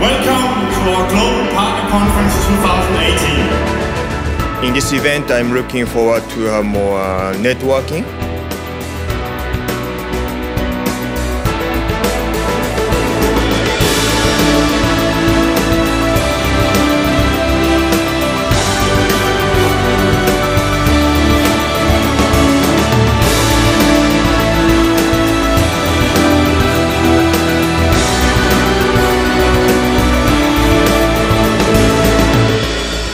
Welcome to our Global Partner Conference 2018. In this event, I'm looking forward to have more networking.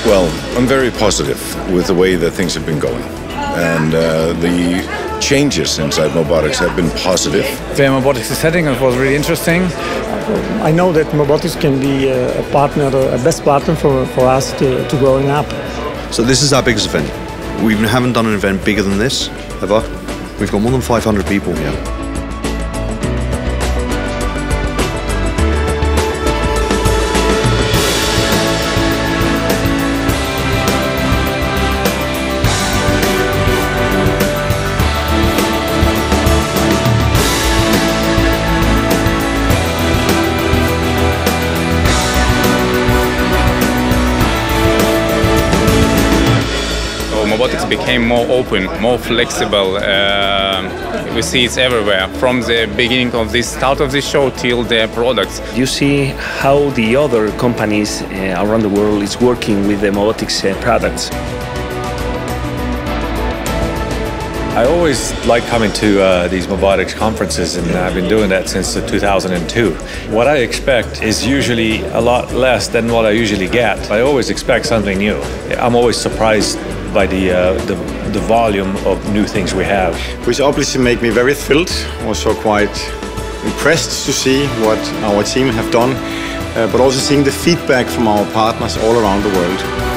Well, I'm very positive with the way that things have been going. And the changes inside MOBOTIX have been positive. The MOBOTIX setting was really interesting. I know that MOBOTIX can be a partner, a best partner for us to growing up. So this is our biggest event. We haven't done an event bigger than this, ever. We've got more than 500 people here. MOBOTIX became more open, more flexible. We see it everywhere, from the beginning of this start of the show till the products. You see how the other companies around the world is working with the MOBOTIX products. I always like coming to these MOBOTIX conferences, and I've been doing that since 2002. What I expect is usually a lot less than what I usually get. I always expect something new. I'm always surprised by the volume of new things we have. Which obviously make me very thrilled, also quite impressed to see what our team have done, but also seeing the feedback from our partners all around the world.